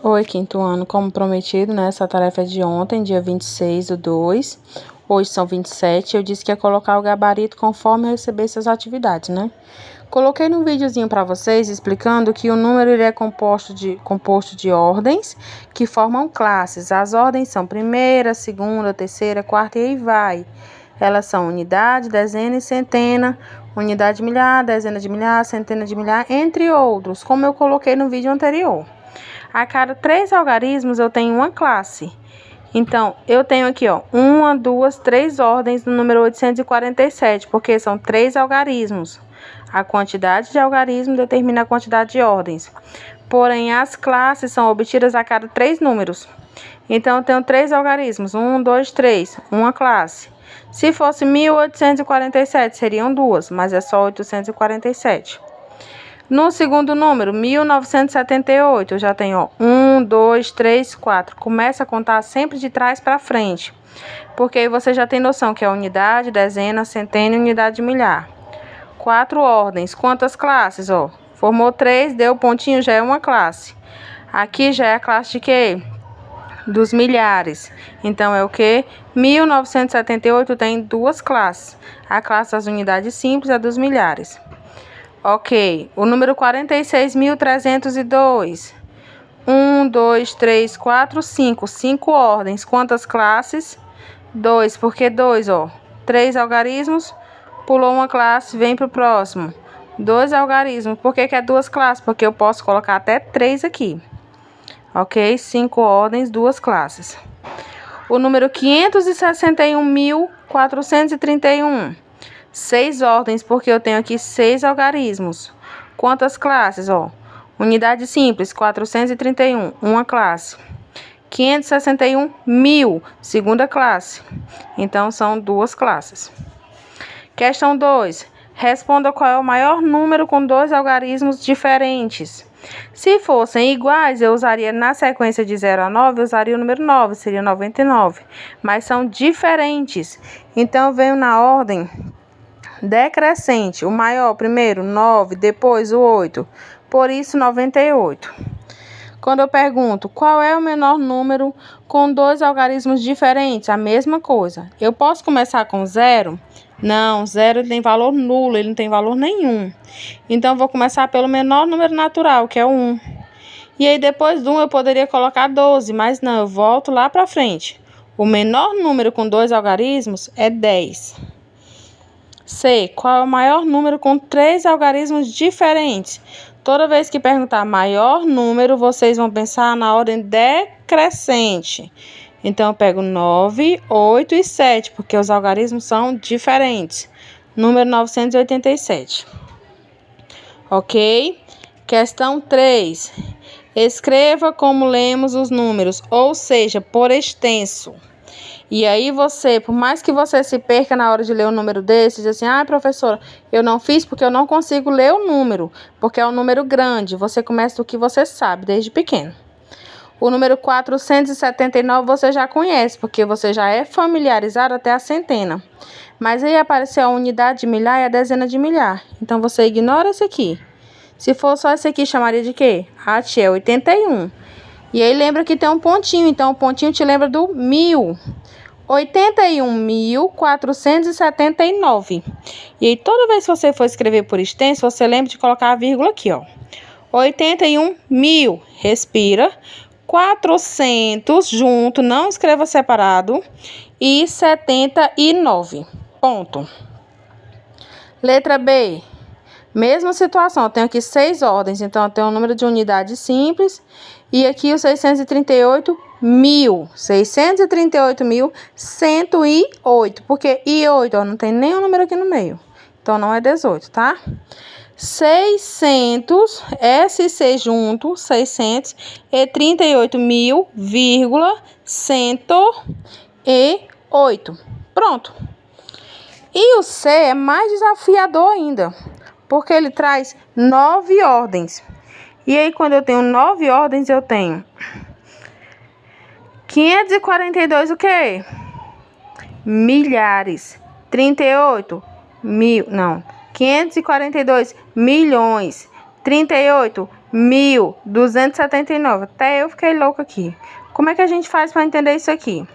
Oi, quinto ano, como prometido, né? Essa tarefa é de ontem, dia 26/2. Hoje são 27. Eu disse que ia colocar o gabarito conforme eu receber essas atividades, né? Coloquei no videozinho para vocês explicando que o número ele é composto de ordens que formam classes. As ordens são primeira, segunda, terceira, quarta e aí vai. Elas são unidade, dezena e centena, unidade de milhar, dezena de milhar, centena de milhar, entre outros, como eu coloquei no vídeo anterior. A cada 3 algarismos eu tenho uma classe. Então, eu tenho aqui, ó, 1, 2, 3 ordens no número 847, porque são 3 algarismos. A quantidade de algarismos determina a quantidade de ordens. Porém, as classes são obtidas a cada 3 números. Então, eu tenho 3 algarismos, 1, 2, 3, uma classe. Se fosse 1847, seriam 2, mas é só 847. No segundo número, 1978, eu já tenho, ó, 1, 2, 3, 4. Começa a contar sempre de trás para frente, porque aí você já tem noção que é unidade, dezena, centena e unidade de milhar. 4 ordens. Quantas classes, ó? Formou 3, deu pontinho, já é uma classe. Aqui já é a classe de quê? Dos milhares. Então, é o quê? 1978 tem 2 classes. A classe das unidades simples e a dos milhares. Ok, o número 46.302. 1, 2, 3, 4, 5. 5 ordens. Quantas classes? 2. Por que 2, ó? 3 algarismos. Pulou uma classe, vem para o próximo. 2 algarismos. Por que é 2 classes? Porque eu posso colocar até 3 aqui. Ok? 5 ordens, 2 classes. O número 561.431. 6 ordens, porque eu tenho aqui 6 algarismos. Quantas classes, ó? Unidade simples, 431, uma classe. 561.000, segunda classe. Então, são 2 classes. Questão 2. Responda qual é o maior número com 2 algarismos diferentes. Se fossem iguais, eu usaria na sequência de 0 a 9, eu usaria o número 9, seria 99. Mas são diferentes. Então, eu venho na ordem decrescente, o maior primeiro 9, depois o 8, por isso 98. Quando eu pergunto qual é o menor número com 2 algarismos diferentes, a mesma coisa. Eu posso começar com 0? Não, 0 tem valor nulo, ele não tem valor nenhum. Então, eu vou começar pelo menor número natural, que é o 1. E aí, depois do 1, eu poderia colocar 12, mas não, eu volto lá para frente. O menor número com 2 algarismos é 10. C. Qual é o maior número com 3 algarismos diferentes? Toda vez que perguntar maior número, vocês vão pensar na ordem decrescente. Então, eu pego 9, 8 e 7, porque os algarismos são diferentes. Número 987. Ok? Questão 3. Escreva como lemos os números, ou seja, por extenso. E aí você, por mais que você se perca na hora de ler um número desse, diz assim, professora, eu não fiz porque eu não consigo ler o número, porque é um número grande. Você começa do que você sabe, desde pequeno. O número 479 você já conhece, porque você já é familiarizado até a centena. Mas aí apareceu a unidade de milhar e a dezena de milhar. Então, você ignora esse aqui. Se for só esse aqui, chamaria de quê? É 81. E aí, lembra que tem um pontinho. Então, o pontinho te lembra do 1000. 81.479. E aí, toda vez que você for escrever por extenso, você lembra de colocar a vírgula aqui, ó. 81.000, respira. 400, junto, não escreva separado. E 79, ponto. Letra B. Mesma situação, eu tenho aqui 6 ordens, então eu tenho o número de unidade simples. E aqui o 638.000. 638.108. Porque e 8, ó, não tem nenhum número aqui no meio. Então, não é 18, tá? 600, SC junto, 600 e 38.108. Pronto. E o C é mais desafiador ainda, porque ele traz 9 ordens. E aí, quando eu tenho 9 ordens, eu tenho 542 o quê? Milhares. 38 mil, não. 542 milhões. 38 1.279. Até eu fiquei louca aqui. Como é que a gente faz para entender isso aqui?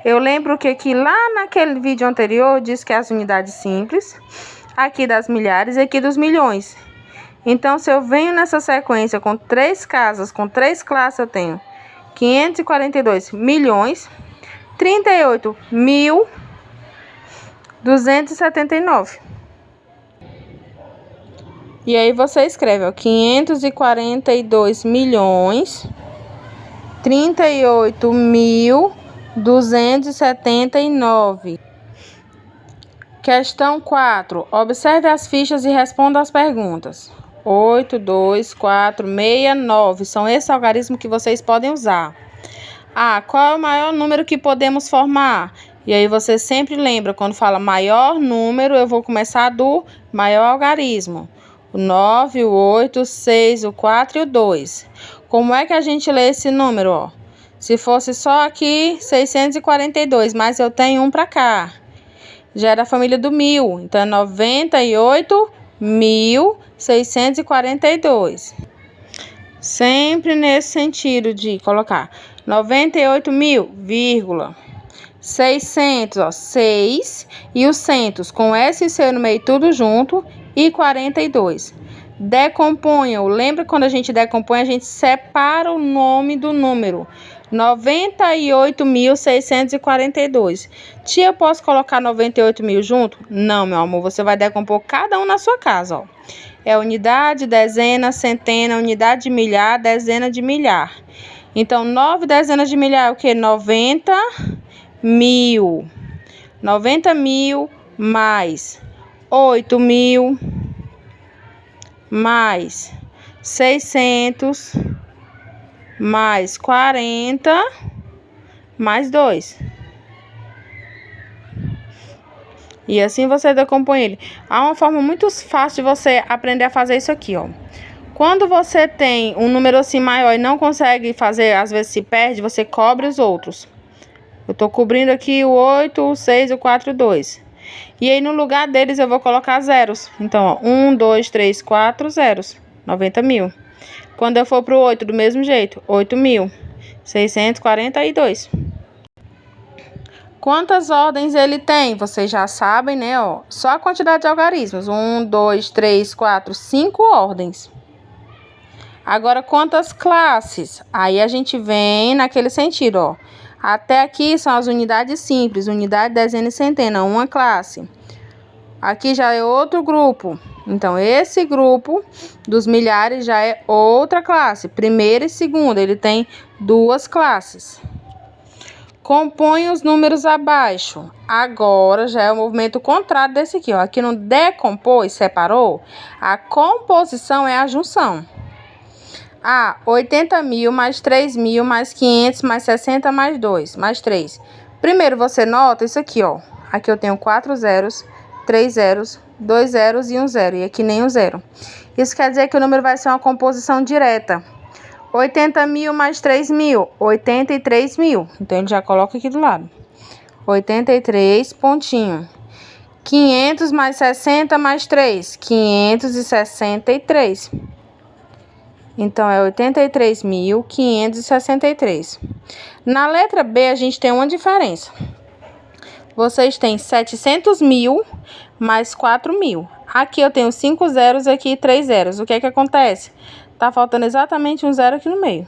Eu lembro que aqui lá naquele vídeo anterior diz que as unidades simples, aqui das milhares e aqui dos milhões. Então, se eu venho nessa sequência com 3 casas, com 3 classes, eu tenho 542 milhões, 38.279. E aí você escreve, ó, 542 milhões, 38.279. Questão 4. Observe as fichas e responda as perguntas. 8, 2, 4, 6, 9. São esses algarismos que vocês podem usar. Qual é o maior número que podemos formar? E aí você sempre lembra, quando fala maior número, eu vou começar do maior algarismo. O 9, o 8, o 6, o 4 e o 2. Como é que a gente lê esse número, ó? Se fosse só aqui, 642, mas eu tenho um para cá. Já é da família do 1000, então é 98.642. Sempre nesse sentido de colocar 98.000, vírgula. 600, ó, 6 e o centos com S e C no meio tudo junto e 42. Decomponham. Lembra quando a gente decompõe, a gente separa o nome do número. 98.642. Tia, eu posso colocar 98.000 junto? Não, meu amor, você vai decompor cada um na sua casa, ó. É unidade, dezena, centena, unidade de milhar, dezena de milhar. Então, 9 dezenas de milhar é o quê? 90.000. 90.000 mais 8.000 mais 600 mais 40 mais 2. E assim você decompõe ele. Há uma forma muito fácil de você aprender a fazer isso aqui, ó. Quando você tem um número assim maior e não consegue fazer, às vezes se perde, você cobre os outros. Eu tô cobrindo aqui o 8, o 6, o 4 e o 2. E aí no lugar deles eu vou colocar zeros. Então, ó, 1, 2, 3, 4 zeros. 90.000. Quando eu for pro 8, do mesmo jeito, 8.642. Quantas ordens ele tem? Vocês já sabem, né? Ó, só a quantidade de algarismos. 1, 2, 3, 4, 5 ordens. Agora, quantas classes? Aí a gente vem naquele sentido, ó. Até aqui são as unidades simples. Unidade, dezena e centena, uma classe. Aqui já é outro grupo. Então, esse grupo dos milhares já é outra classe. Primeira e segunda, ele tem 2 classes. Compõe os números abaixo. Agora já é o movimento contrário desse aqui, ó. Aqui no decompôs, separou. A composição é a junção. 80.000 mais 3.000 mais 500 mais 60 mais 2 mais 3. Primeiro você nota isso aqui, ó. Aqui eu tenho 4 zeros, 3 zeros, 2 zeros e 1 zero. E aqui nem um zero. Isso quer dizer que o número vai ser uma composição direta. 80.000 mais 3.000, 83.000. Então, ele já coloca aqui do lado. 83, pontinho. 500 mais 60 mais 3, 563. Então, é 83.563. Na letra B, a gente tem uma diferença. Vocês têm 700.000 mais 4.000. Aqui eu tenho 5 zeros, aqui 3 zeros. O que é que acontece? Tá faltando exatamente um zero aqui no meio.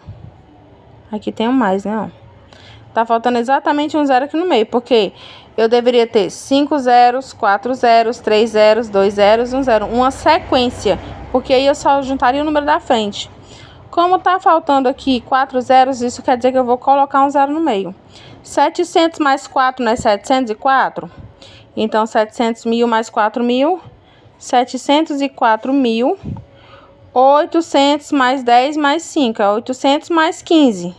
Aqui tem um mais, né? Tá faltando exatamente um zero aqui no meio, porque eu deveria ter 5 zeros, 4 zeros, 3 zeros, 2 zeros, 1 zero. Uma sequência, porque aí eu só juntaria o número da frente. Como tá faltando aqui 4 zeros, isso quer dizer que eu vou colocar um zero no meio. 700 mais 4 não é 704? Então, 700.000 mais 4.000, 704.000. 800 mais 10 mais 5, é 800 mais 15,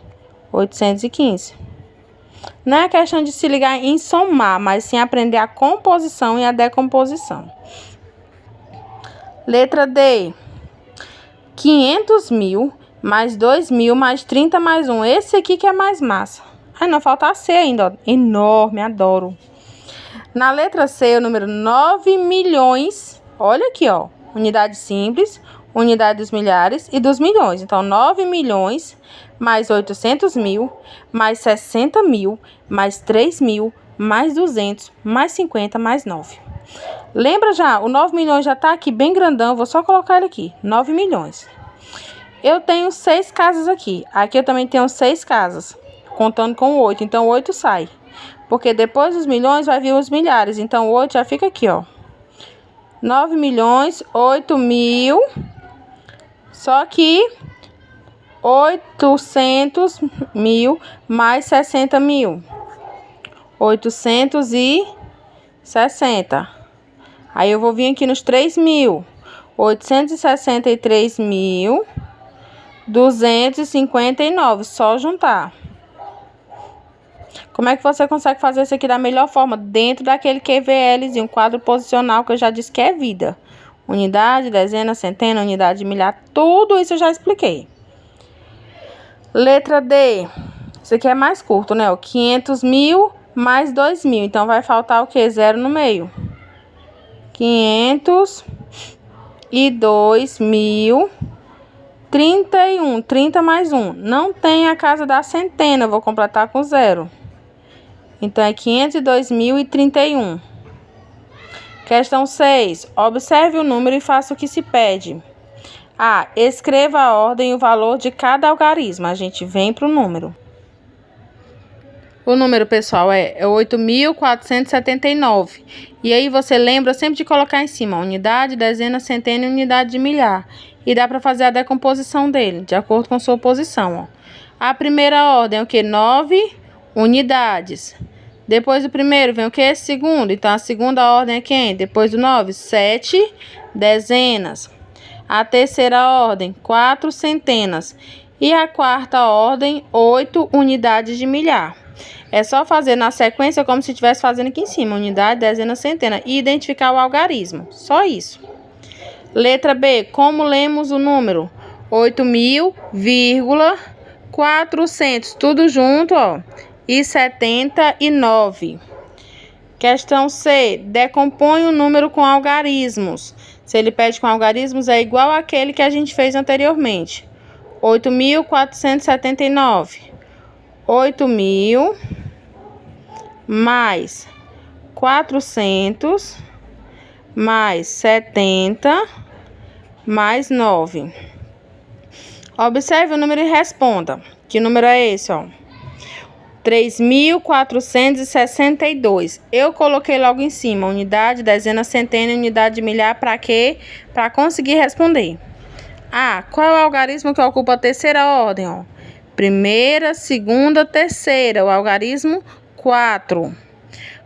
815. Não é questão de se ligar em somar, mas sim aprender a composição e a decomposição. Letra D. 500.000 mais 2.000 mais 30 mais 1. Esse aqui que é mais massa. Não, falta a C ainda, ó. Enorme, adoro. Na letra C, o número 9 milhões. Olha aqui, ó. Unidade simples. unidade dos milhares e dos milhões. Então, 9 milhões mais 800 mil, mais 60 mil, mais 3 mil, mais 200, mais 50, mais 9. Lembra já, o 9 milhões já tá aqui bem grandão, vou só colocar ele aqui, 9 milhões. Eu tenho 6 casas aqui, aqui eu também tenho 6 casas, contando com 8, então 8 sai. Porque depois dos milhões vai vir os milhares, então 8 já fica aqui, ó. 9 milhões, 8 mil, só que 800 mil mais 60 mil. 860. Aí eu vou vir aqui nos 3 mil. 863 mil, 259, só juntar. Como é que você consegue fazer isso aqui da melhor forma? Dentro daquele QVLzinho, quadro posicional, que eu já disse que é vida. Unidade, dezena, centena, unidade de milhar, tudo isso eu já expliquei. Letra D. Isso aqui é mais curto, né? 500 mil mais 2 mil. Então, vai faltar o quê? 0 no meio. 502 mil. 31. 30 mais 1. Não tem a casa da centena. Vou completar com 0. Então, é 502.031. Questão 6. Observe o número e faça o que se pede. A. Escreva a ordem e o valor de cada algarismo. A gente vem para o número. O número, pessoal, é 8.479. E aí, você lembra sempre de colocar em cima unidade, dezena, centena e unidade de milhar. E dá para fazer a decomposição dele, de acordo com sua posição, ó. A primeira ordem é o quê? 9 unidades. Depois do primeiro vem o quê? Segundo. Então, a segunda ordem é quem? Depois do 9, 7 dezenas. A terceira ordem, 4 centenas. E a quarta ordem, 8 unidades de milhar. É só fazer na sequência como se estivesse fazendo aqui em cima. Unidade, dezena, centena. E identificar o algarismo. Só isso. Letra B. Como lemos o número? 8.000,400. Tudo junto, ó. E 79. Questão C. Decompõe o número com algarismos. Se ele pede com algarismos, é igual àquele que a gente fez anteriormente. 8.479. 8.000 mais 400 mais 70 mais 9. Observe o número e responda. Que número é esse, ó? 3.462. Eu coloquei logo em cima unidade, dezena, centena e unidade de milhar. Para quê? Para conseguir responder. Ah, qual é o algarismo que ocupa a terceira ordem? Ó? Primeira, segunda, terceira. O algarismo 4.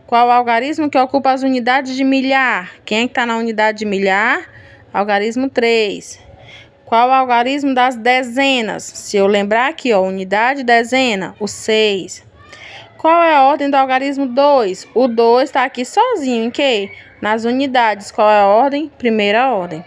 Qual o algarismo que ocupa as unidades de milhar? Quem é que está na unidade de milhar? Algarismo 3. Qual o algarismo das dezenas? Se eu lembrar aqui, ó, unidade, dezena, o 6. Qual é a ordem do algarismo 2? O 2 está aqui sozinho, em quê? Nas unidades. Qual é a ordem? Primeira ordem.